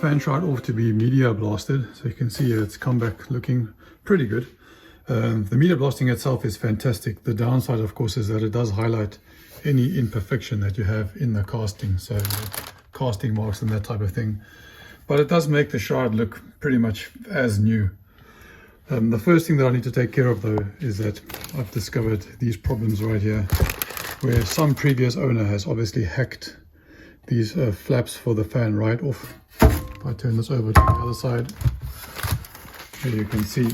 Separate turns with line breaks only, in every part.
fan shroud off to be media blasted, so you can see it's come back looking pretty good. The media blasting itself is fantastic. The downside, of course, is that it does highlight any imperfection that you have in the casting, so casting marks and that type of thing. But it does make the shroud look pretty much as new. The first thing that I need to take care of, though, is that I've discovered these problems right here, where some previous owner has obviously hacked these flaps for the fan right off. If I turn this over to the other side, here you can see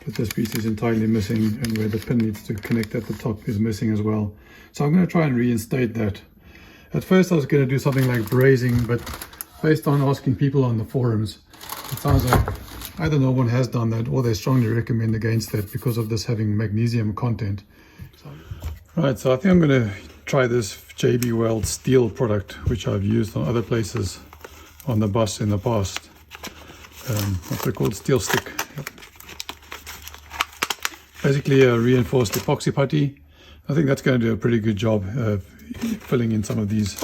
that this piece is entirely missing, and where the pin needs to connect at the top is missing as well. So I'm going to try and reinstate that. At first I was going to do something like brazing, but based on asking people on the forums, it sounds like either no one has done that or they strongly recommend against that because of this having magnesium content. Right, so I think I'm going to try this JB Weld steel product, which I've used on other places on the bus in the past. What's it called? Steel stick. Yep. Basically a reinforced epoxy putty. I think that's going to do a pretty good job filling in some of these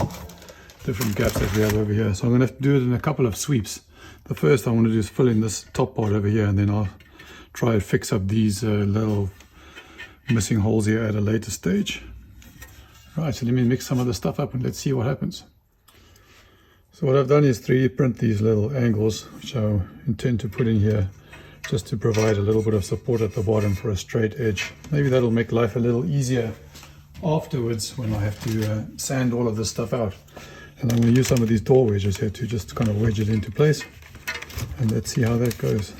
different gaps that we have over here. So I'm going to have to do it in a couple of sweeps. The first I want to do is fill in this top part over here, and then I'll try and fix up these little missing holes here at a later stage. Right, so let me mix some of the stuff up and let's see what happens. So what I've done is 3D print these little angles, which I intend to put in here just to provide a little bit of support at the bottom for a straight edge. Maybe that'll make life a little easier afterwards when I have to sand all of this stuff out. And I'm going to use some of these door wedges here to just kind of wedge it into place, and let's see how that goes.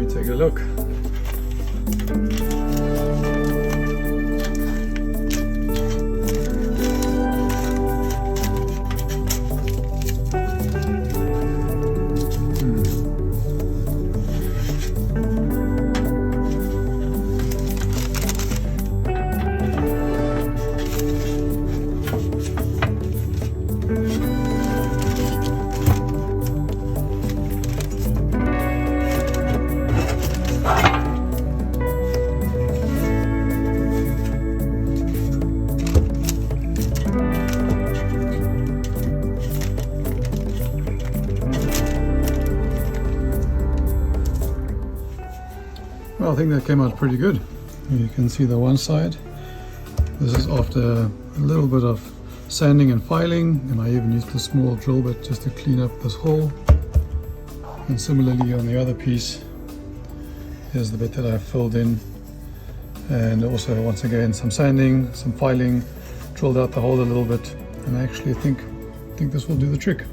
Take a look. Well, I think that came out pretty good. You can see the one side. This is after a little bit of sanding and filing, and I even used a small drill bit just to clean up this hole. And similarly on the other piece, here's the bit that I filled in. And also, once again, some sanding, some filing, drilled out the hole a little bit, and I actually think this will do the trick.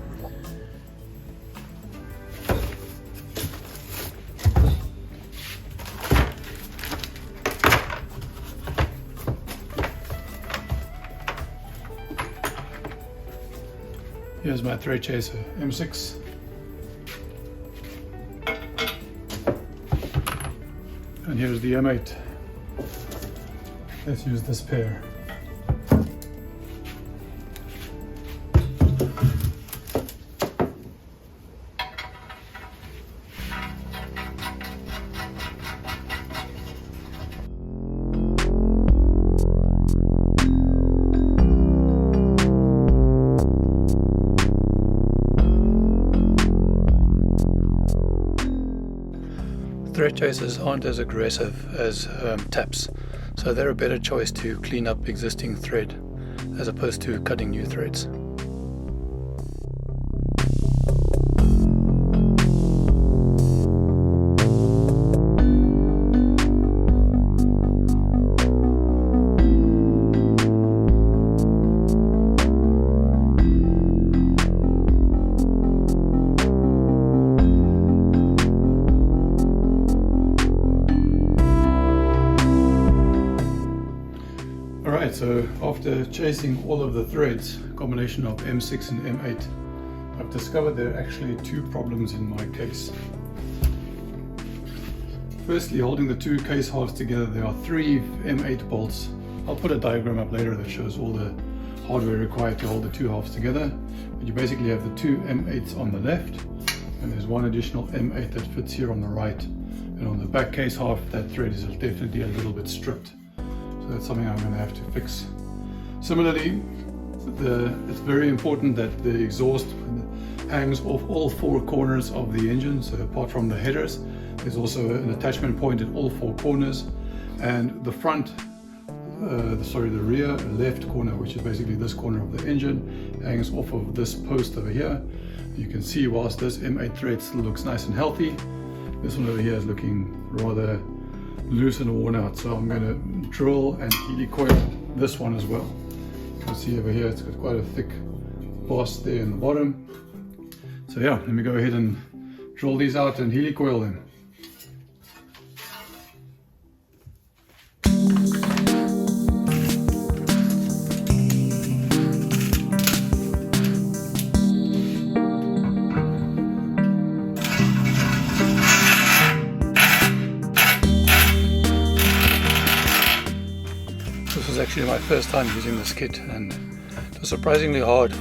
Here's my thread chaser M6. And here's the M8. Let's use this pair. Thread chasers aren't as aggressive as taps, so they're a better choice to clean up existing thread as opposed to cutting new threads. Alright, so after chasing all of the threads, combination of M6 and M8, I've discovered there are actually two problems in my case. Firstly, holding the two case halves together, there are three M8 bolts. I'll put a diagram up later that shows all the hardware required to hold the two halves together. But you basically have the two M8s on the left, and there's one additional M8 that fits here on the right. And on the back case half, that thread is definitely a little bit stripped. So that's something I'm going to have to fix. Similarly, it's very important that the exhaust hangs off all four corners of the engine. So apart from the headers, there's also an attachment point in all four corners. And the front, the rear left corner, which is basically this corner of the engine, hangs off of this post over here. You can see whilst this M8 thread still looks nice and healthy, this one over here is looking rather loose and worn out. So I'm going to drill and helicoil this one as well. You can see over here it's got quite a thick boss there in the bottom. So yeah, let me go ahead and drill these out and helicoil them. This was actually my first time using this kit, and it was surprisingly hard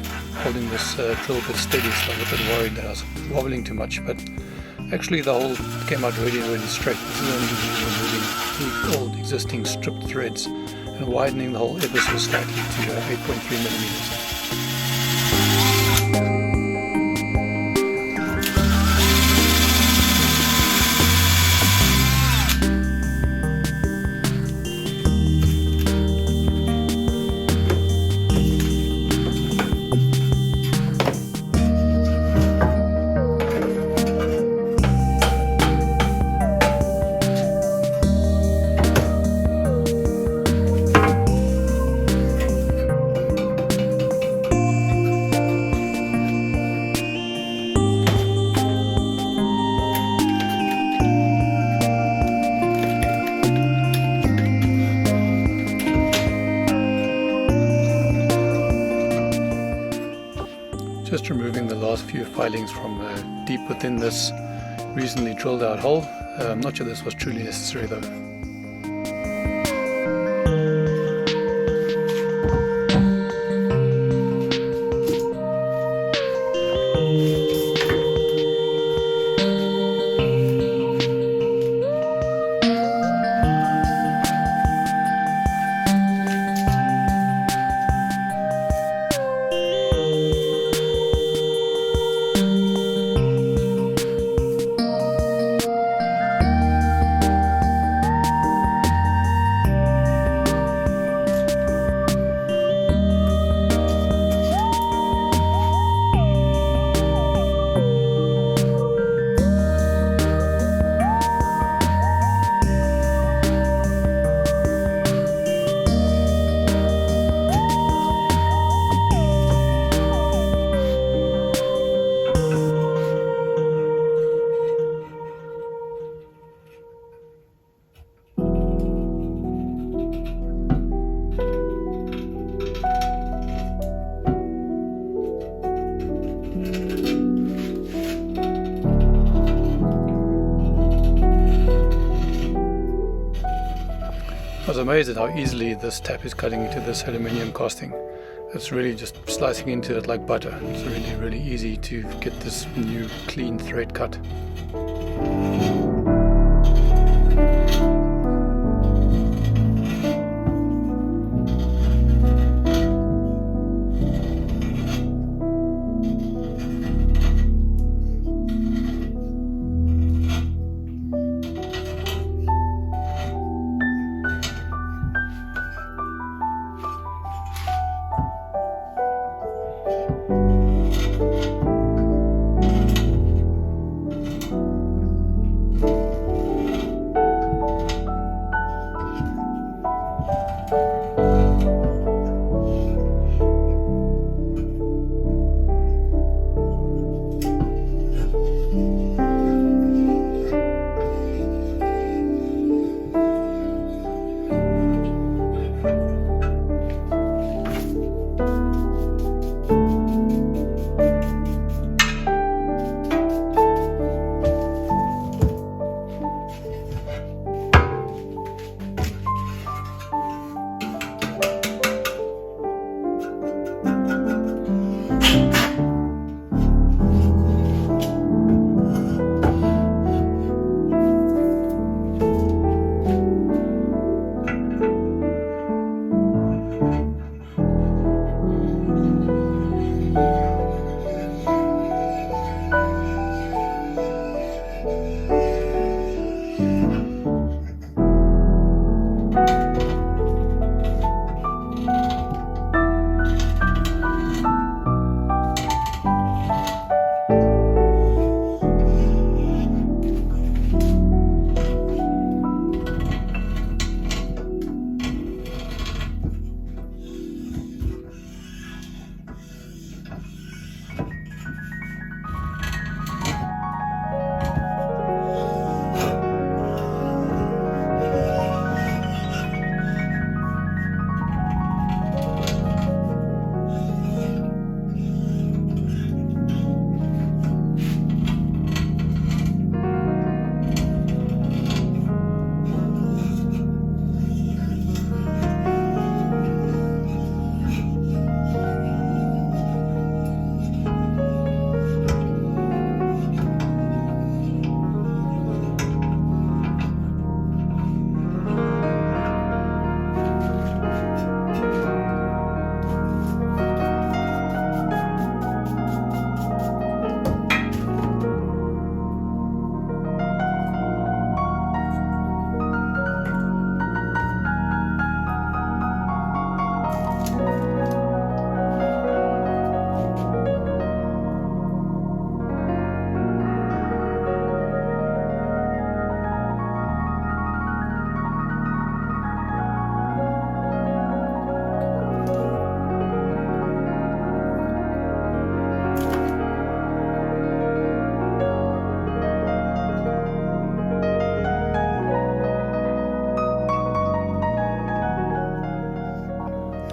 holding this drill bit steady, so I was a bit worried that I was wobbling too much, but actually the hole came out really straight. This is only removing the old existing stripped threads and widening the hole ever so slightly to 8.3 millimeters. Just removing the last few filings from deep within this recently drilled out hole. I'm not sure this was truly necessary though. was amazed at how easily this tap is cutting into this aluminium casting. It's really just slicing into it like butter. It's really, really easy to get this new clean thread cut.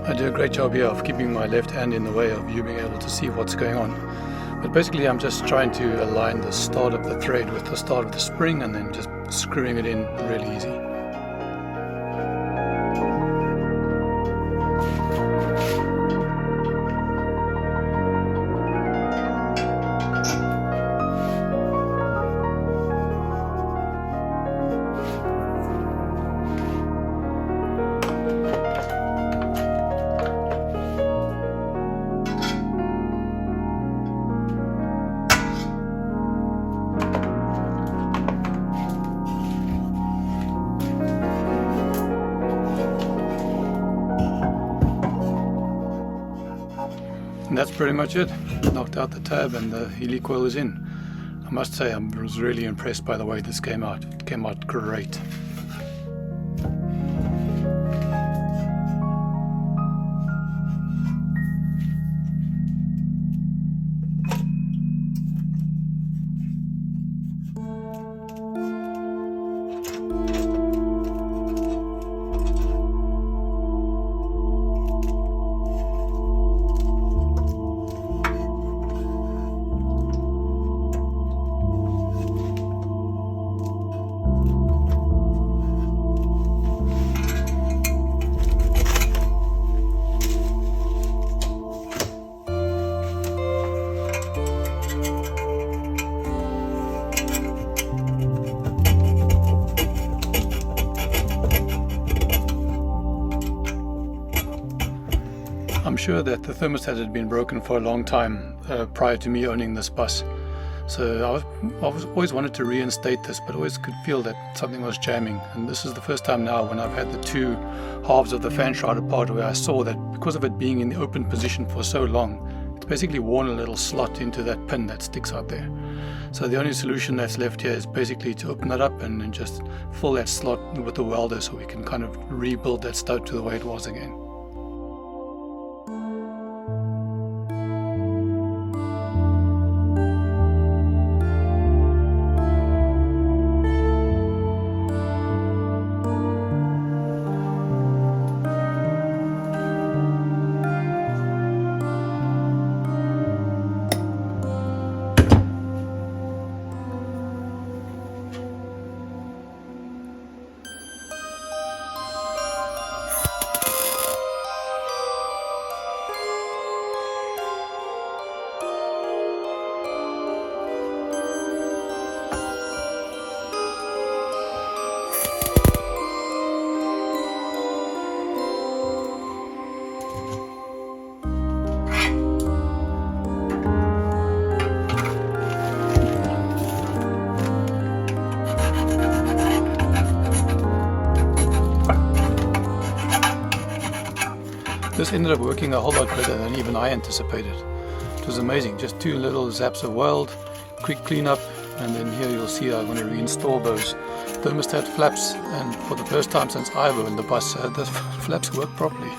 I do a great job here of keeping my left hand in the way of you being able to see what's going on. But basically I'm just trying to align the start of the thread with the start of the spring and then just screwing it in really easy. And that's pretty much it. Knocked out the tab and the Healy coil is in. I must say I was really impressed by the way this came out. It came out great. sure that the thermostat had been broken for a long time prior to me owning this bus. So I was always wanted to reinstate this, but always could feel that something was jamming. And this is the first time now when I've had the two halves of the fan shroud apart, where I saw that because of it being in the open position for so long, it's basically worn a little slot into that pin that sticks out there. So the only solution that's left here is basically to open it up and then just fill that slot with the welder so we can kind of rebuild that stud to the way it was again. This ended up working a whole lot better than even I anticipated. It was amazing, just 2 little zaps of weld, quick cleanup, and then here you'll see I'm going to reinstall those thermostat flaps, and for the first time since I've owned the bus, the flaps work properly.